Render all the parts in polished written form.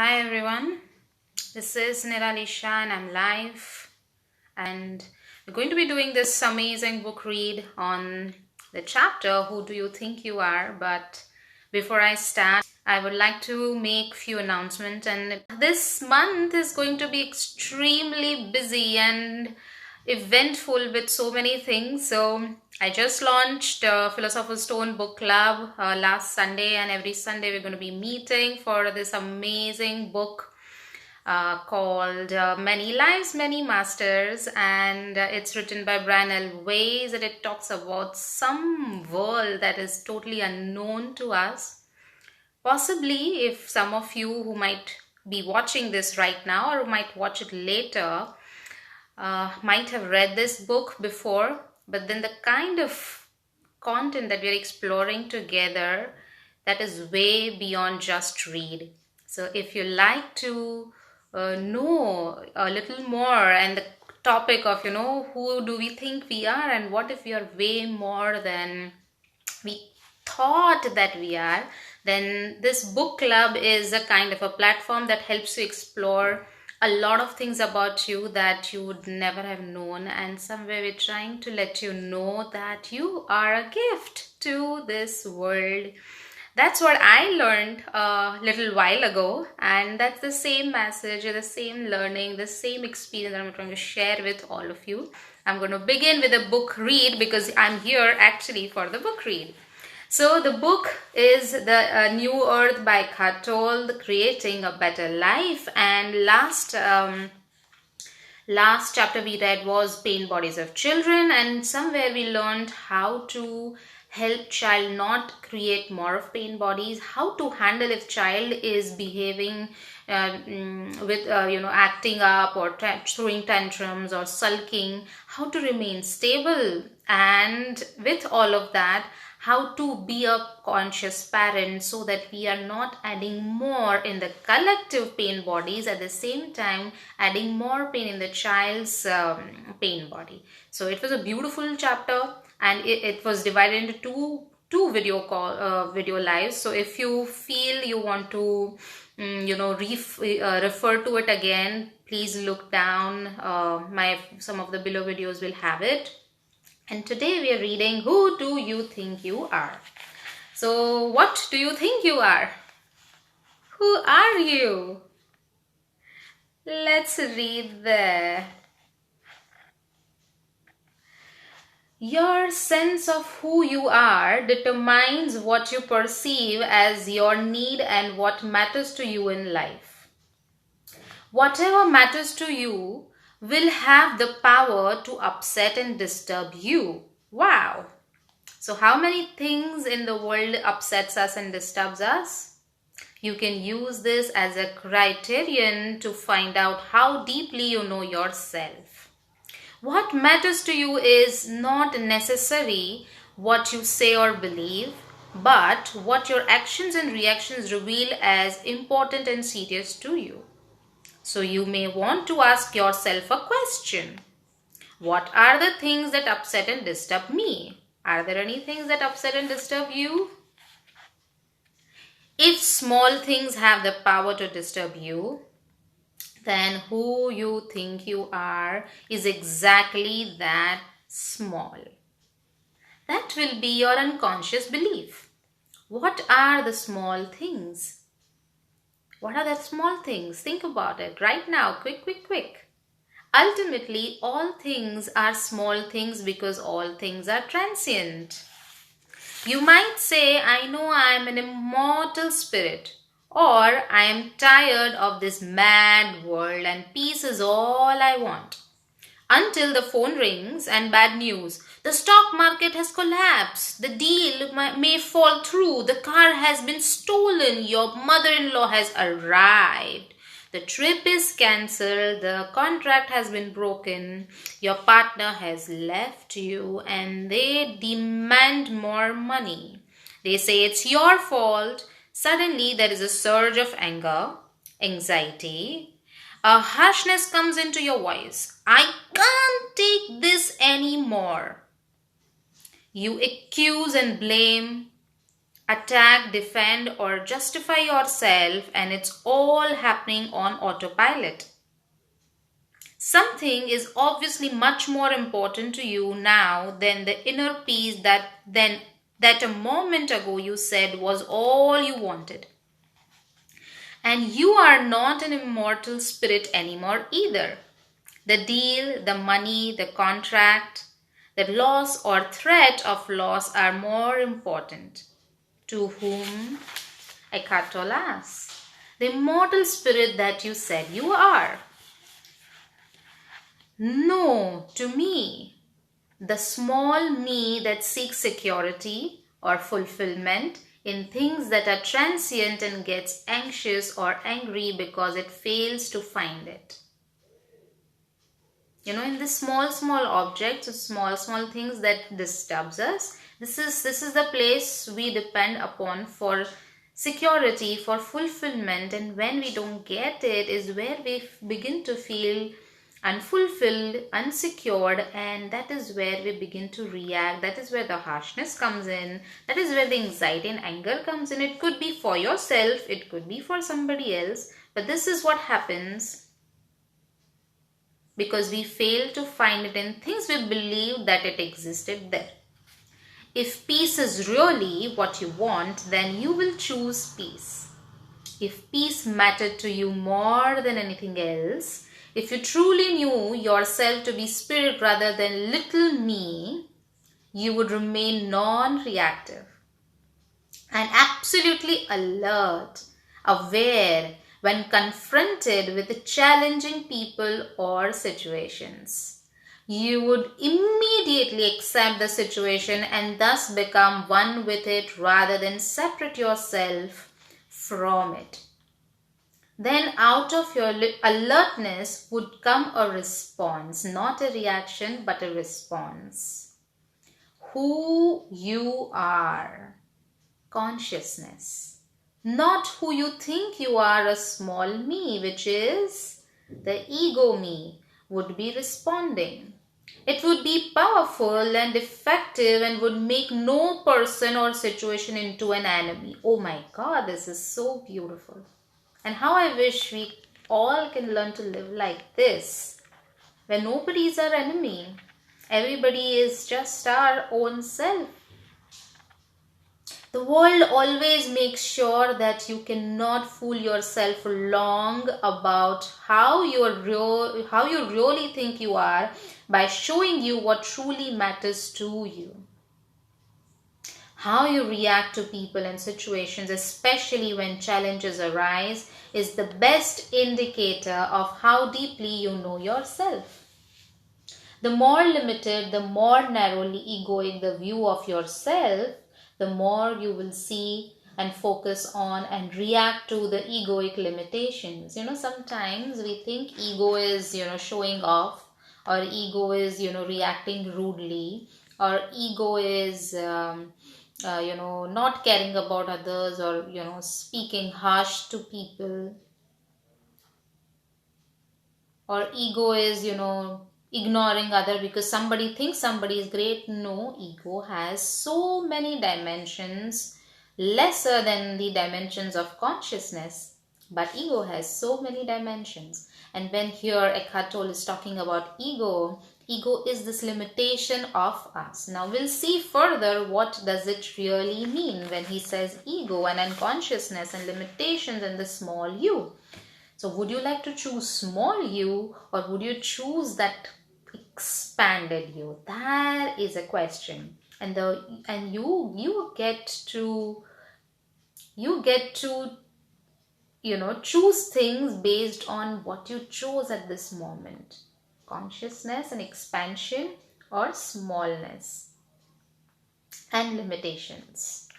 Hi everyone, this is Nirali Shah and I'm live, and we're going to be doing this amazing book read on the chapter Who Do You Think You Are? But before I start, I would like to make few announcements, and this month is going to be extremely busy and eventful with so many things. So I just launched Philosopher's Stone Book Club last Sunday, and every Sunday we're going to be meeting for this amazing book called Many Lives, Many Masters, and it's written by Brian L. Weiss, and it talks about some world that is totally unknown to us. Possibly, if some of you who might be watching this right now or might watch it later might have read this book before, but then the kind of content that we're exploring together, that is way beyond just read. So if you like to know a little more, and the topic of who do we think we are, and what if we are way more than we thought that we are, then this book club is a kind of a platform that helps you explore a lot of things about you that you would never have known. And somewhere we're trying to let you know that you are a gift to this world. That's what I learned a little while ago, and that's the same message, the same learning, the same experience that I'm trying to share with all of you. I'm going to begin with a book read because I'm here actually for the book read. So the book is the New Earth by Eckhart Tolle, Creating a Better Life. And last chapter we read was Pain Bodies of Children, and somewhere we learned how to help child not create more of pain bodies, how to handle if child is behaving with acting up or throwing tantrums or sulking, how to remain stable, and with all of that, how to be a conscious parent so that we are not adding more in the collective pain bodies, at the same time adding more pain in the child's pain body. So it was a beautiful chapter, and it was divided into two video lives. So if you feel you want to refer to it again, please look down. Some of the below videos will have it. And today we are reading Who Do You Think You Are? So what do you think you are? Who are you? Let's read there. Your sense of who you are determines what you perceive as your need and what matters to you in life. Whatever matters to you will have the power to upset and disturb you. Wow! So how many things in the world upsets us and disturbs us? You can use this as a criterion to find out how deeply you know yourself. What matters to you is not necessarily what you say or believe, but what your actions and reactions reveal as important and serious to you. So you may want to ask yourself a question. What are the things that upset and disturb me? Are there any things that upset and disturb you? If small things have the power to disturb you, then who you think you are is exactly that small. That will be your unconscious belief. What are the small things? What are the small things? Think about it right now. Quick. Ultimately, all things are small things because all things are transient. You might say, I know I am an immortal spirit, or I am tired of this mad world and peace is all I want. Until the phone rings and bad news. The stock market has collapsed. The deal may fall through. The car has been stolen. Your mother-in-law has arrived. The trip is cancelled. The contract has been broken. Your partner has left you and they demand more money. They say it's your fault. Suddenly there is a surge of anger, anxiety. A harshness comes into your voice. I can't take this anymore. You accuse and blame, attack, defend, or justify yourself, and it's all happening on autopilot. Something is obviously much more important to you now than the inner peace that a moment ago you said was all you wanted. And you are not an immortal spirit anymore either. The deal, the money, the contract, the loss or threat of loss are more important. To whom? Eckhart Tolle asks. The immortal spirit that you said you are. No, to me, the small me that seeks security or fulfillment in things that are transient and gets anxious or angry because it fails to find it. In the small objects, small things that disturbs us, this is the place we depend upon for security, for fulfillment, and when we don't get it is where we begin to feel unfulfilled, unsecured, and that is where we begin to react. That is where the harshness comes in. That is where the anxiety and anger comes in. It could be for yourself, it could be for somebody else, but this is what happens because we fail to find it in things we believe that it existed there. If peace is really what you want, then you will choose peace. If peace mattered to you more than anything else, if you truly knew yourself to be spirit rather than little me, you would remain non-reactive and absolutely alert, aware when confronted with challenging people or situations. You would immediately accept the situation and thus become one with it rather than separate yourself from it. Then out of your alertness would come a response, not a reaction, but a response. Who you are, consciousness, not who you think you are, a small me, which is the ego me, would be responding. It would be powerful and effective and would make no person or situation into an enemy. Oh my God, this is so beautiful. And how I wish we all can learn to live like this, where nobody is our enemy. Everybody is just our own self. The world always makes sure that you cannot fool yourself long about how you really think you are by showing you what truly matters to you. How you react to people and situations, especially when challenges arise, is the best indicator of how deeply you know yourself. The more limited, the more narrowly egoic the view of yourself, the more you will see and focus on and react to the egoic limitations. Sometimes we think ego is, showing off, or ego is, reacting rudely, or ego is, not caring about others, or, speaking harsh to people, or ego is, ignoring other because somebody thinks somebody is great. No, ego has so many dimensions, lesser than the dimensions of consciousness, but ego has so many dimensions. And when here Eckhart Tolle is talking about ego is this limitation of us. Now we'll see further what does it really mean when he says ego and unconsciousness and limitations and the small you. So would you like to choose small you, or would you choose that expanded you? That is a question. And you get to choose things based on what you chose at this moment. Consciousness and expansion, or smallness and limitations.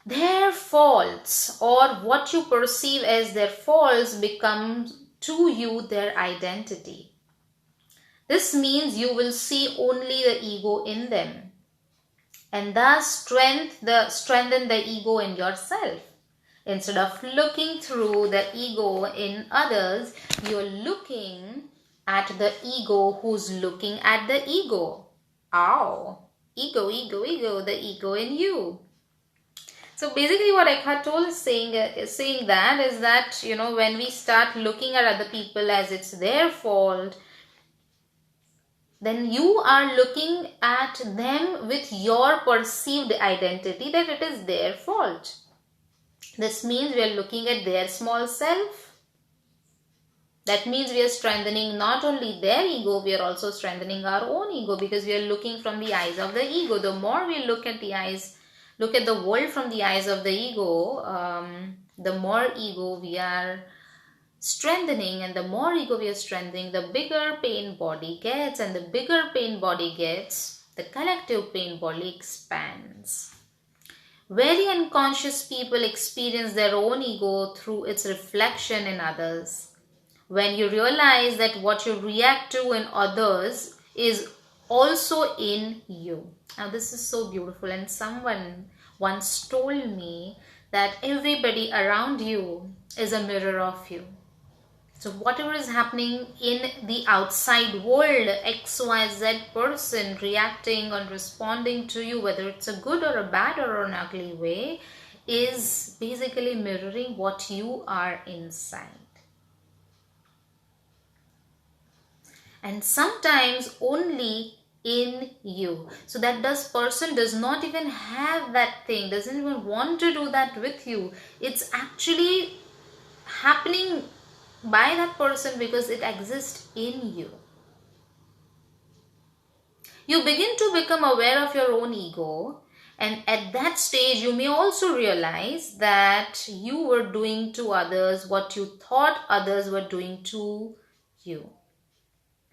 Their faults, or what you perceive as their faults, become to you their identity. This means you will see only the ego in them, and thus strengthen the ego in yourself. Instead of looking through the ego in others, you're looking at the ego who's looking at the ego. Ow! ego, ego, ego, the ego in you. So basically what Eckhart Tolle is saying that, when we start looking at other people as it's their fault, then you are looking at them with your perceived identity that it is their fault. This means we are looking at their small self. That means we are strengthening not only their ego, we are also strengthening our own ego, because we are looking from the eyes of the ego. The more we look at the world from the eyes of the ego, the more ego we are strengthening, and the more ego we are strengthening, the bigger pain body gets, and the bigger pain body gets, the collective pain body expands. Very unconscious people experience their own ego through its reflection in others. When you realize that what you react to in others is also in you. Now this is so beautiful, and someone once told me that everybody around you is a mirror of you. So whatever is happening in the outside world, XYZ person reacting or responding to you, whether it's a good or a bad or an ugly way, is basically mirroring what you are inside. And sometimes only in you. So that person does not even have that thing, doesn't even want to do that with you. It's actually happening by that person because it exists in you. You begin to become aware of your own ego, and at that stage you may also realize that you were doing to others what you thought others were doing to you.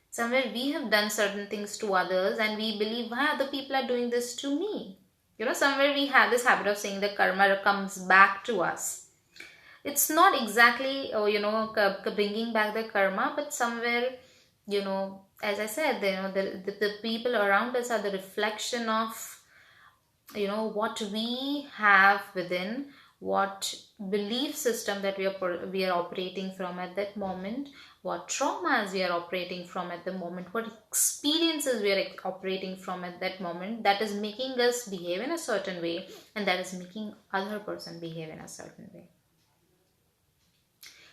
Somewhere we have done certain things to others and we believe, why other people are doing this to me? Somewhere we have this habit of saying the karma comes back to us. It's not exactly, bringing back the karma, but somewhere, as I said, the people around us are the reflection of, what we have within, what belief system that we are operating from at that moment, what traumas we are operating from at the moment, what experiences we are operating from at that moment, that is making us behave in a certain way, and that is making other person behave in a certain way.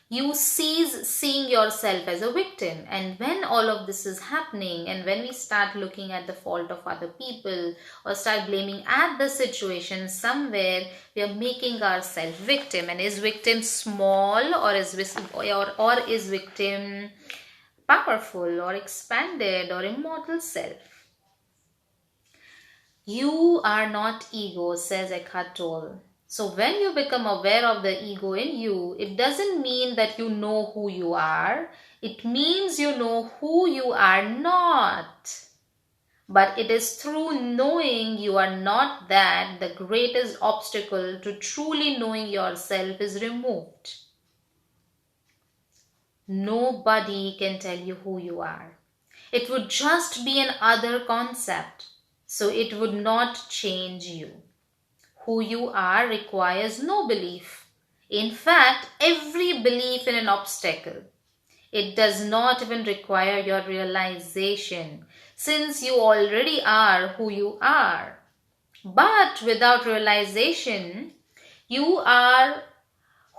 You cease seeing yourself as a victim, and when all of this is happening, and when we start looking at the fault of other people or start blaming at the situation, somewhere we are making ourselves victim. And is victim small, or is victim powerful or expanded or immortal self? You are not ego, says Eckhart Tolle. So when you become aware of the ego in you, it doesn't mean that you know who you are. It means you know who you are not. But it is through knowing you are not that the greatest obstacle to truly knowing yourself is removed. Nobody can tell you who you are. It would just be an other concept, so it would not change you. Who you are requires no belief. In fact, every belief in an obstacle. It does not even require your realization, since you already are who you are. But without realization, you are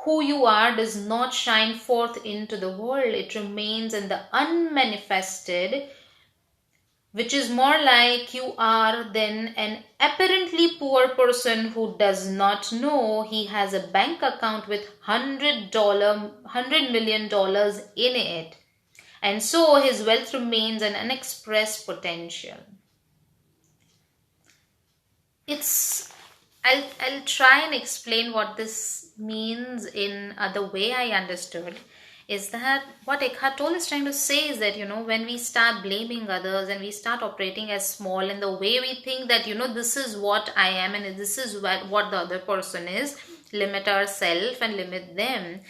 who you are does not shine forth into the world. It remains in the unmanifested, which is more like you are then an apparently poor person who does not know he has a bank account with $100 million in it. And so his wealth remains an unexpressed potential. I'll try and explain what this means in the way I understood. Is that what Eckhart Tolle is trying to say is that, when we start blaming others and we start operating as small in the way we think that, this is what I am and this is what the other person is, limit ourselves and limit them.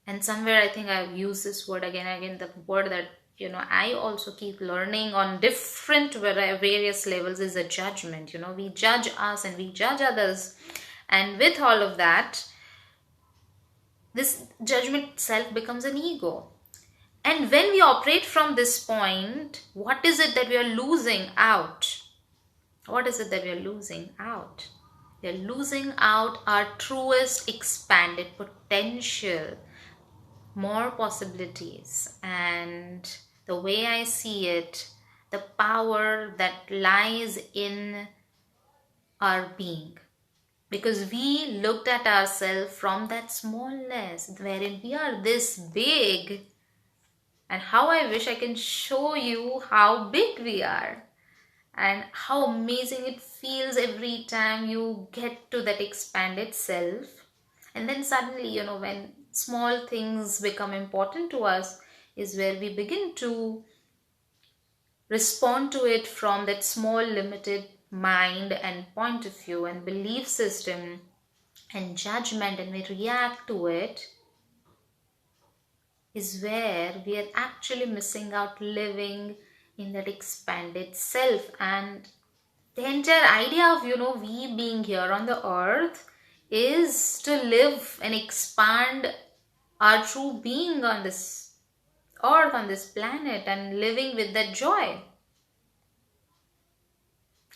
And somewhere I think I've used this word again, the word that, I also keep learning on different various levels is a judgment. We judge us and we judge others. And with all of that, this judgment itself becomes an ego. And when we operate from this point, what is it that we are losing out? What is it that we are losing out? We are losing out our truest expanded potential, more possibilities, and the way I see it, the power that lies in our being. Because we looked at ourselves from that smallness wherein we are this big, and how I wish I can show you how big we are and how amazing it feels every time you get to that expanded self. And then suddenly, when small things become important to us, is where we begin to respond to it from that small limited mind and point of view and belief system and judgment, and we react to it, is where we are actually missing out living in that expanded self. And the entire idea of we being here on the earth is to live and expand our true being on this earth, on this planet, and living with that joy.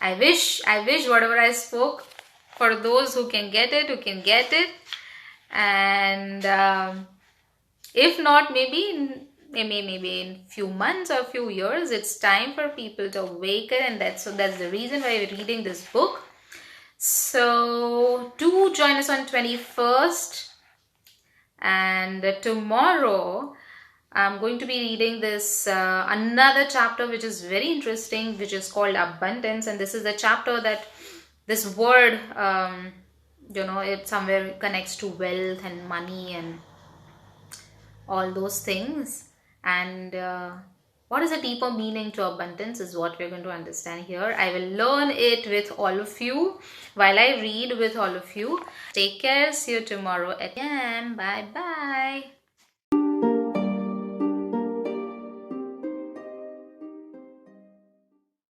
I wish whatever I spoke, for those who can get it, and if not, maybe in few months or few years, it's time for people to awaken, and that's the reason why we're reading this book. So do join us on 21st, and tomorrow I'm going to be reading this another chapter which is very interesting, which is called abundance. And this is the chapter that this word it somewhere connects to wealth and money and all those things. And what is the deeper meaning to abundance is what we're going to understand here. I will learn it with all of you while I read with all of you. Take care. See you tomorrow again. Bye bye.